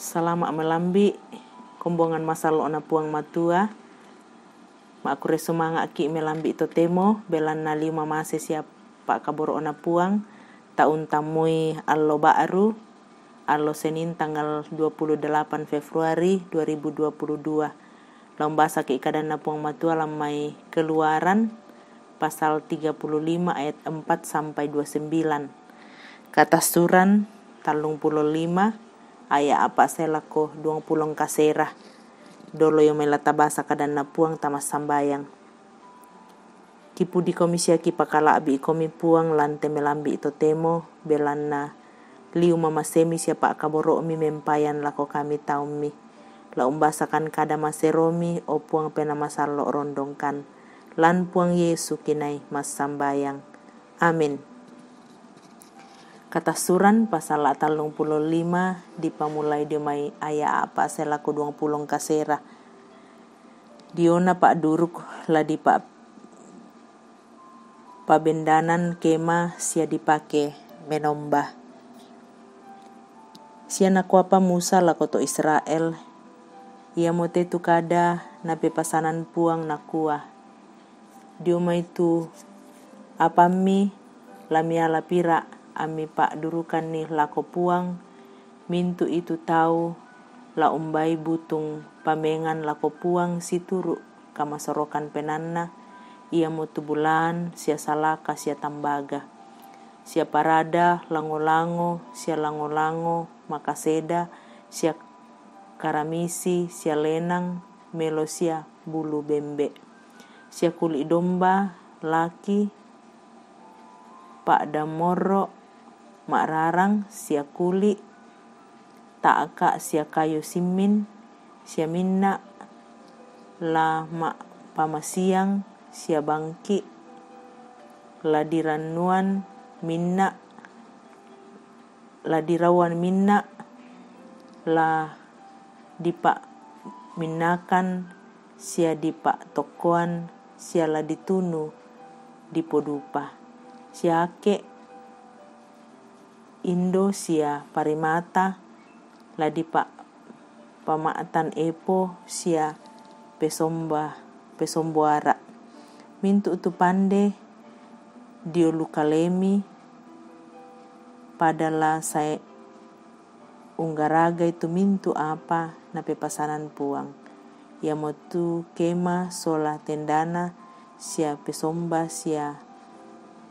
Selama melambi kombongan masalo na puang matua maakure sumanga ki melambi ito temo belan na 5 mase siap pak kaboro na puang taun tamui allo baru allo Senin tanggal 28 Februari 2022. Lombasa ki ikadan na puang matua lamai keluaran pasal 35 ayat 4 sampai 29. Katasuran 35 aya apa selako 20 kasera dolo yung may latabasa kadan na puang tamas sambayang kipu di komisi ki pakalabi komi puang lante melambi ito temo belan na liu mamasemi siapa kaboro mi mempayan lako kami taumi la umbasakan kada maseromi o puang pena masalo rondongkan lan puang Yesu kinai mas sambayang. Amin. Katasuran pasal 35 dipamulai di mai aya apa selaku 20 kasera. Diona pak duruk la di pak pabendanan kema sia dipake menombah. Sia nakuapa Musa la koto Israel. Ia mote tu kada nape pasanan puang nakua. Dioma itu apami lamia lapira ami pak durukan ni lako puang mintu itu tahu la umbai butung pamengan lako puang situru kama sorokan penanna ia motu bulan sia salaka sia tambaga sia parada lango-lango sia lango-lango makaseda sia karamisi sia lenang melo sia bulu bembe sia kuli domba laki pak damoro mak rarang sia kuli taaka sia kayu simin sia minna la mak pamasiang sia bangki la diranuan minna la dirawan minna la dipak minnakan sia dipak tokoan sia la ditunu dipodupa sia ake Indo sia parimata la dipak pamaatan epo sia pesomboara mintu tu pande dio lukalemi padala saya unggaraga itu mintu apa nape pasanan puang ia motu kema sola tendana sia pesomba sia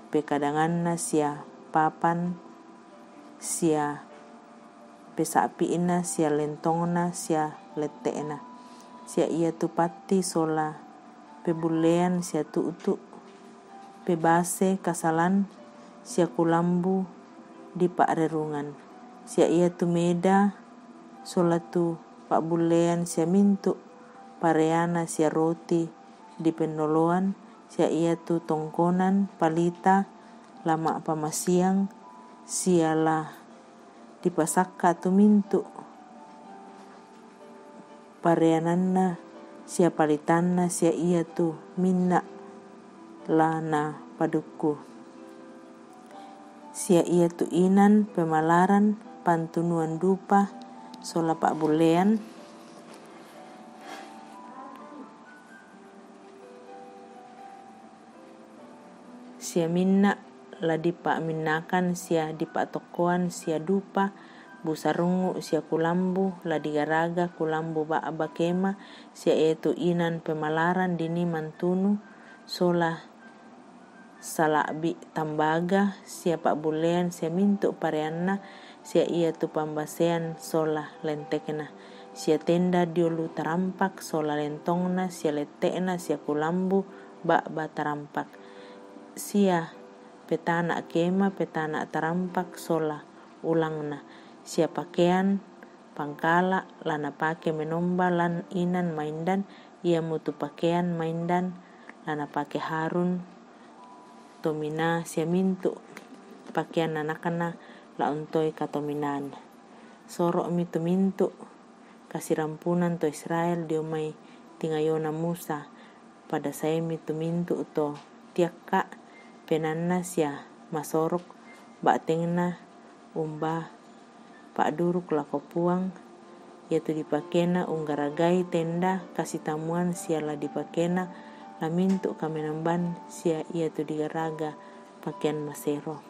pekadanganna sia papan sia pesapiina sia lentongna sia leteena sia ia tu pati sola pebulean sia tu pebase kasalan sia kulambu di pak rerungan sia ia tu meda sola tu pak bulean sia mintu pareana sia roti di penoloan sia ia tu tongkonan palita lama pamasiang sialah dipasakka tu mintu pareananna sia palitanna sia ia tu minna lana paduku sia ia tu inan pemalaran pantunuan dupa sola pak bulean sia minna la dipak minnakan sia dipak tokoan sia dupa busarungu sia kulambu la digaraga kulambu ba abakema sia itu inan pemalaran dini mantunu sola salabi tambaga sia pak bulean sia mintu pareanna sia ia tu pambasean sola lentekna sia tenda diolu tarampak sola lentongna sia letekna sia kulambu ba tarampak sia petana kema petana tarampak sola ulangna sia pakaian pangkala lana pake menomba lan inan maindan ia mutu pakaian maindan lana pake harun tomina sia mintu pakaian anakana la untoi katominan soro mitu mintu kasih rampunan to Israel diomai tingayona Musa pada saya mitu mintu to tiaka penanna sia masorok ba tengna umba pak duruk lako puang yaitu dipakena unggaragai tenda kasih tamuan sia la dipakena lamintu kamenamban sia yaitu digaraga pakaian masero.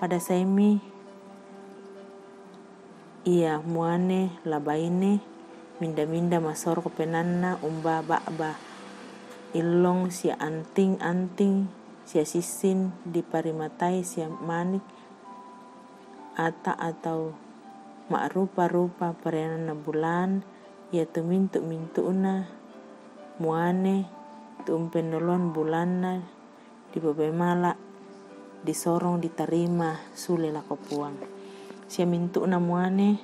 Pada saimi ia muane labaine minda-minda masoro penanna umba ba'ba ilong sia anting-anting sia sisin diparimatai sia manik ata atau mak rupa-rupa parenana bulan yaitu mintu-mintuna muane tumpen nolon bulanna di bebemala disorong diterima sule lako puang sia mintuna muane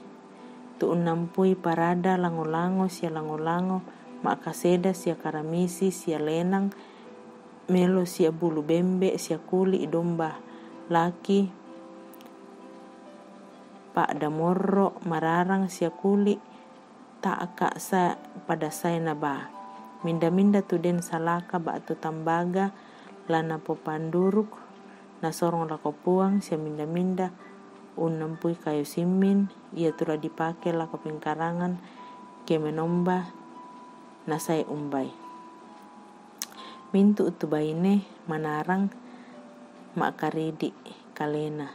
tu unampui parada lango-lango sia lango-lango mak kaseda sia karamisi sia lenang melo sia bulu bembe sia kuli domba laki pak damorro mararang sia kuli tak sa pada saya naba minda-minda tu den salaka batu tambaga lana popanduruk nasorong lako puang sia minda-minda unampui kayu simin ia tura dipake lako pengkarangan ke menomba nasai umbai mintu utu baine manarang mak karidi kalena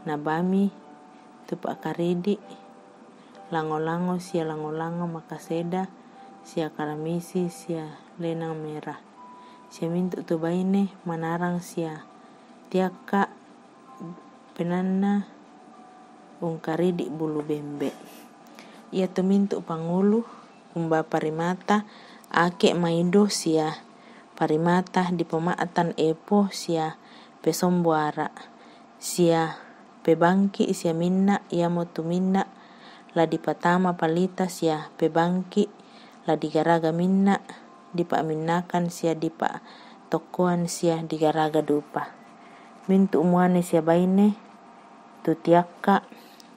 nabami tupak karidi lango-lango sia lango-lango makaseda sia karamisi sia lenang merah sia mintu tu baine manarang sia tiaka penanna ungkaridi bulu bembe ia tu mintu pangulu umba parimata ake maido sia parimata di pemaatan epo sia pesombuara sia pebangki sia minna ia motu minna la dipatama palita sia pebangki la digaraga minna dipa minnakan sia dipa tokoan sia digaraga dupa mintu umuane sia baine tu tiaka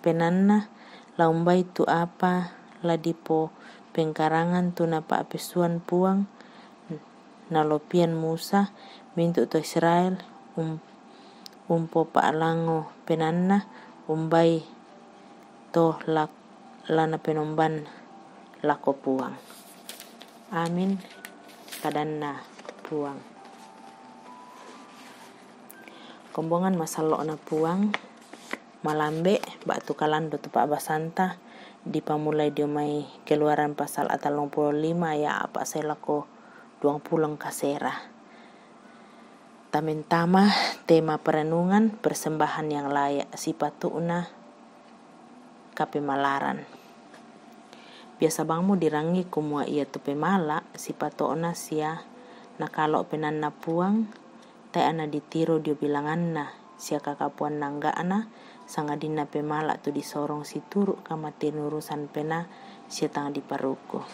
penanna la umbai tu apa la dipo pengkarangan tu napa pesuan puang nalopian Musa mintu tu Israel umpo paalango penanna umbai to lana penomban lako puang. Amin kadanna puang. Kombongan masalo na puang malambe batu kalando tu Pak Basanta dipamulai diomai keluaran pasal atal 55 ya apa saya lako 20 kasera. Tamentama tema perenungan persembahan yang layak sipatuna kapemalaran. Biasa bangmu dirangi kumua ia tu pemala sipatuna sia nakalo penanna puang tai ana ditiro dio bilanganna sia kakapuan nanggaana sangadina pemala tu disorong situru kamati nurusan pena sia tang diparuku.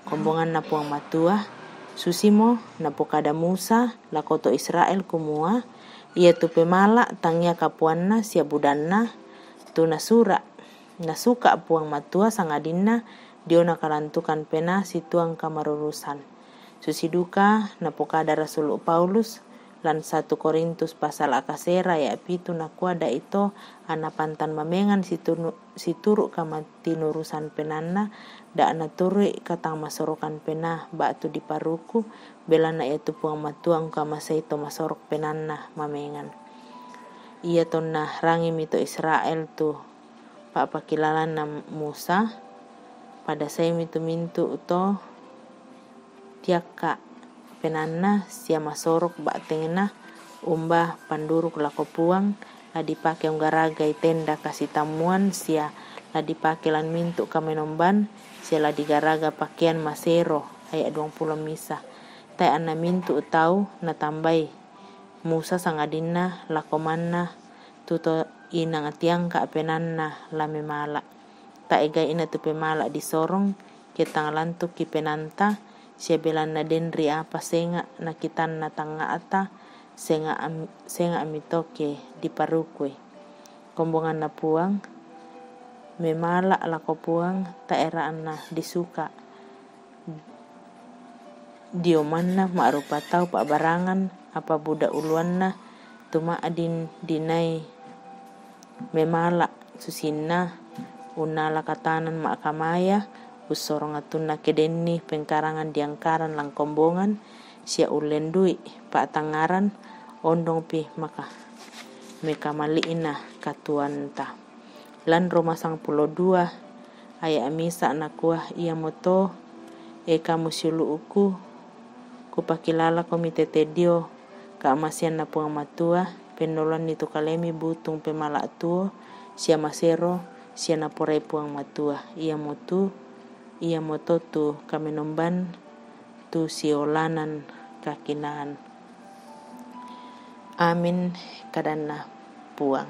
Kombongan na puang matua susimo napokada Musa lakoto Israel kumua ia tu pemala tangnya kapuanna sia budanna tu nasuka puang matua sangadina diona kalantukan pena situang kamarurusan susiduka napokada Rasul Paulus lan 1 Korintus pasal akasera ya pitu nakuada ito anapantan mamengan situru kamati nurusan penanna da anaturi katang masorokan pena batu di paruku belana itu puang matuang kamaseito masorok penanna mamengan ia tonna rangi mito Israel tu papakilalan na Musa pada saya mitu to tiaka penanna sia masorok batengna umbah panduruk lako puang la dipake unggaragai tenda kasih tamuan sia la dipake lan mintu kamenomban sia la digaraga pakaian masero ayat 20 misa tai ana mintu tau na tambai Musa sangadina lakomanna tuto inang atiang ka penanna la memala ta ega ina tu pemala disorong ketang lantuk ki penanta sia belana denri apa senga nakitan na tanga ata senga amitoke di parukwe kombongan na puang memala lako puang ta era anna disuka diomanna ma'rupa tau pak barangan apa budak uluanna tuma adin dinai memala susinna unala katanan maakamaya usorongatuna kedenni pengkarangan diangkaran lang kombongan sia ulendui paatangaran ondong pi maka mekamaliina katuanta lan Roma 12 aya amisa nakuah ia moto eka musiluuku kupakilala komite tedio kaamasian na puang matua penolan itu kalemi butung pemala tuo sia masero sia napore puang matua ia moto tu kamenomban tu siolanan kakinaan amin kadana puang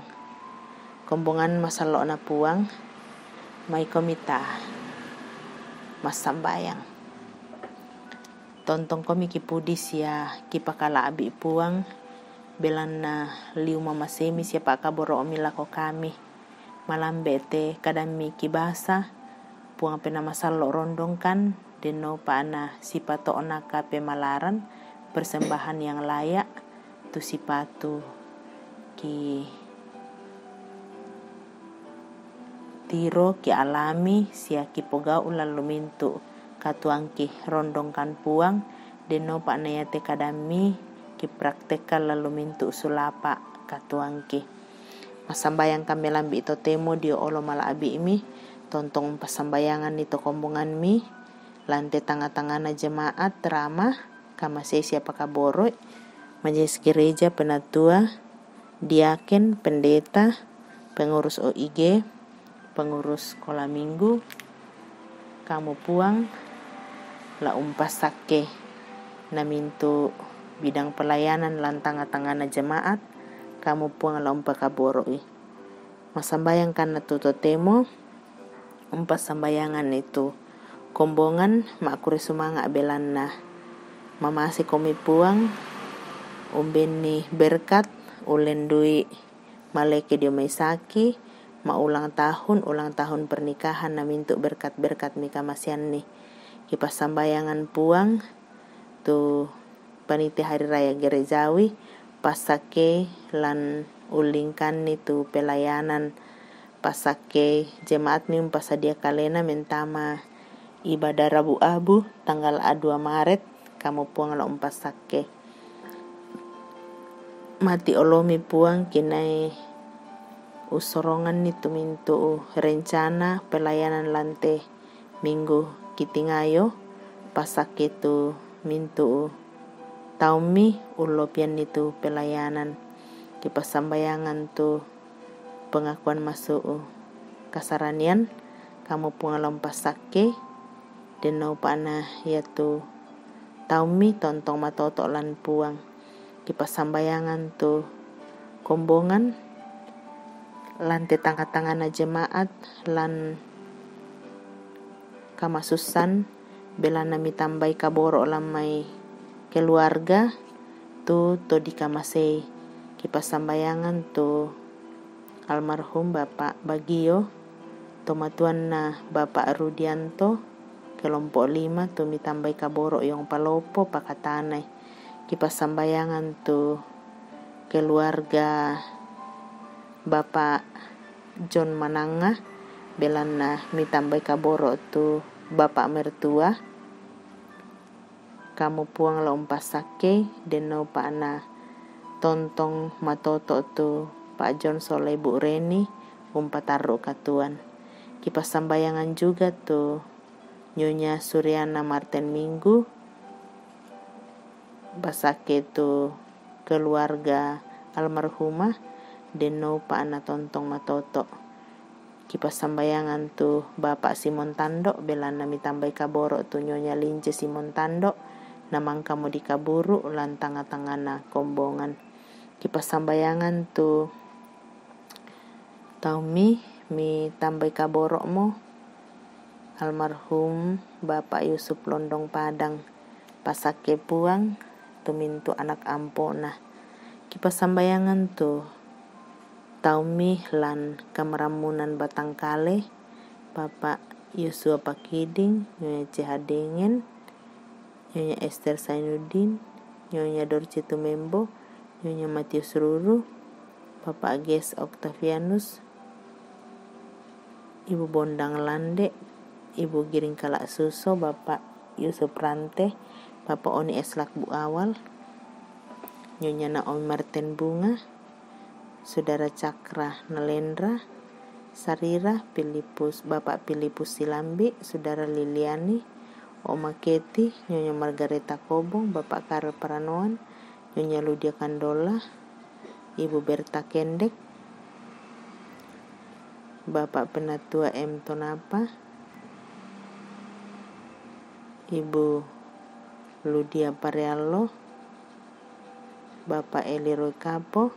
kombongan masalo na puang may komita masambayang tontong komi kipudi sia kipakala abi puang belan na liu mamasemi sia pakaboro omilako kami malambete kadami kibasa puang pena masalo rondong kan deno paana sipato onaka pemalaran persembahan yang layak tu sipatu ki tiro ki alami sia ki pogau lalu mintu katuangki rondongkan puang deno paana yate kadami ki praktekal lalu mintu sulapa katuangki masambayang kami lambi ito temo dio olo mala abi imi tontong pasambayangan ito kombongan mi lante tanga-tangana jemaat drama kama sesi apakaboroy majelis gereja penatua diaken pendeta pengurus OIG pengurus sekolah minggu kamu puang la umpasake namintu bidang pelayanan lan tanga-tangana jemaat kamu puang la umpakaboroi masambayang kana tuto temo umpas sambayangan itu kombongan makure sumanga belanna mamasi komi puang umbeni berkat ulendui maleke dio maisaki ulang tahun pernikahan namintu berkat-berkat mika masian nih kipas sambayangan puang tu panitia hari raya gerejawi pasake lan ulingkan itu pelayanan pasake jemaat mi pasadia kalena mentama ibadah Rabu Abu tanggal 2 Maret kamu puang la pasake mati olomi puang kinai usorongan itu mintu rencana pelayanan lante minggu kitingayo pasake tu mintu taumi ulopian itu pelayanan kipas sambayangan tu pengakuan masuk kasaranian kamu puang pasake deno pana yaitu taumi tontong matoto lan puang kipas sambayangan tu kombongan lante tanga-tangana jemaat lan kamasusan bela nami tambai kaboro lamai keluarga tu di kamasei kipas sambayangan tu almarhum Bapak Bagio tomatuan na Bapak Rudianto kelompok 5 tu mitambai kaboro yang palopo pakatanay kipas sambayangan tu keluarga Bapak John Mananga belan na mitambay kaboro tu Bapak mertua kamu puang la umpasake deno paana tontong matoto tu Pak John Soleh Bu Reni umpataru katuan kipas sambayangan juga tu Nyonya Suryana Martin Minggu basake tu keluarga almarhumah deno paana tontong matoto kipas sambayangan tu Bapak Simon Tando belana mitambay kaboro tu Nyonya Lince Simon Tando namang kamu dikaburu lan tanga-tangana kombongan kipas sambayangan tu taumi mi tambay kaboro mo almarhum Bapak Yusuf Londong Padang pasake puang tumintu anak ampona kipas sambayangan tu taumi lan kameramunan Batangkale Bapak Yosua Pakiding Nyonya Cihadingen Nyonya Esther Sainuddin Nyonya Dorce Tumembo Nyonya Matius Ruru Bapak Ges Octavianus Ibu Bondang Lande, Ibu Giring Kalak Suso, Bapak Yusuf Rante, Bapak Oni Eslak Bu Awal, Nyonya Naomi Martin Bunga, Saudara Cakra Nalendra, Sarira Filipus, Bapak Filipus Silambi, Saudara Liliani, Oma Keti, Nyonya Margareta Kobong, Bapak Karel Paranoan, Nyonya Ludia Kandola, Ibu Berta Kendek, Bapak Penatua M. Tonapa, Ibu Ludia Pareallo, Bapak Eli Roy Kapo,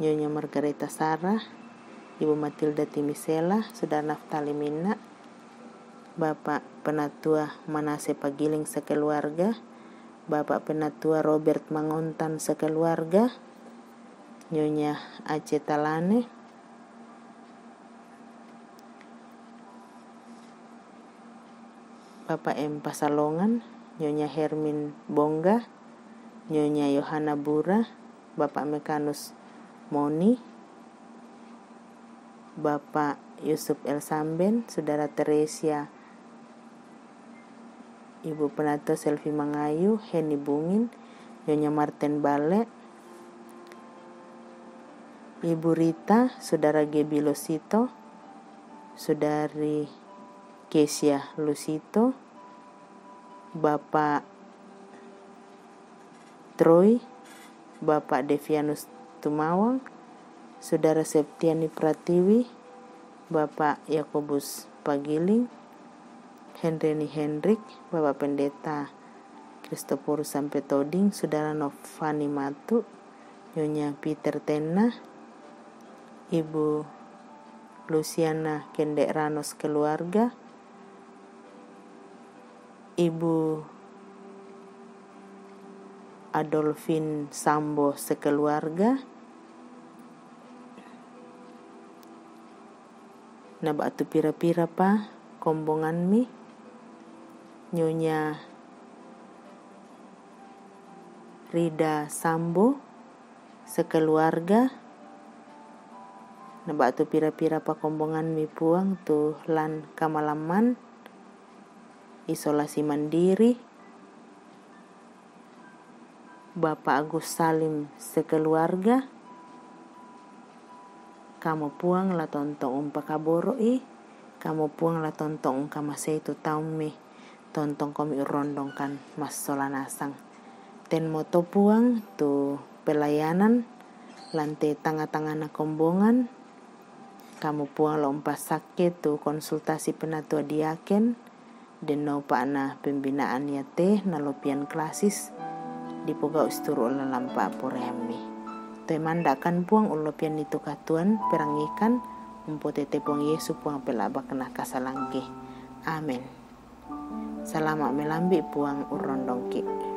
Nyonya Margareta Sarah, Ibu Matilda Timisela, Saudara Naftali Minna, Bapak Penatua Manase Pagiling sekeluarga, Bapak Penatua Robert Mangontan sekeluarga, Nyonya Aceh Talane, Bapak M. Pasalongan, Nyonya Hermin Bongga, Nyonya Yohana Bura, Bapak Mekanus Moni, Bapak Yusuf El Samben, Saudara Teresia, Ibu Penatua Selvi Mangayu, Heni Bungin, Nyonya Martin Bale, Ibu Rita, Saudara Gebi Losito, Saudari Kesia Lusito, Bapak Troy, Bapak Devianus Tumawang, Saudara Septiani Pratiwi, Bapak Yakobus Pagiling, Henreni Hendrik, Bapak Pendeta Kristoporus Sampetoding, Saudara Novani Matu, Nyonya Peter Tena, Ibu Luciana Kendek Ranos keluarga, Ibu Adolfin Sambo sekeluarga, na batu pira-pira pa kombongan mi, Nyonya Rida Sambo sekeluarga, na batu pira-pira pa kombongan mi puang tu lan kamalaman isolasi mandiri, Bapak Agus Salim sekeluarga, kamu puang la tontong umpa kaboroi, kamu puang la tontong kamasei tu taumi, tontong komi urondongkan mas solanasang. Ten moto puang tu pelayanan, lantai tengah-tengah na kombongan, kamu puang la umpa sakit tu konsultasi penatua diaken, den no pa na pembinaan ya teh na lopian klasis, di poga usturu ola lampa poremi. Mandakan puang ulopian itu katuan perangikan umpotete puang Yesu puang pelabak kena kasalangke. Amin. Salamat melambi puang urondongki.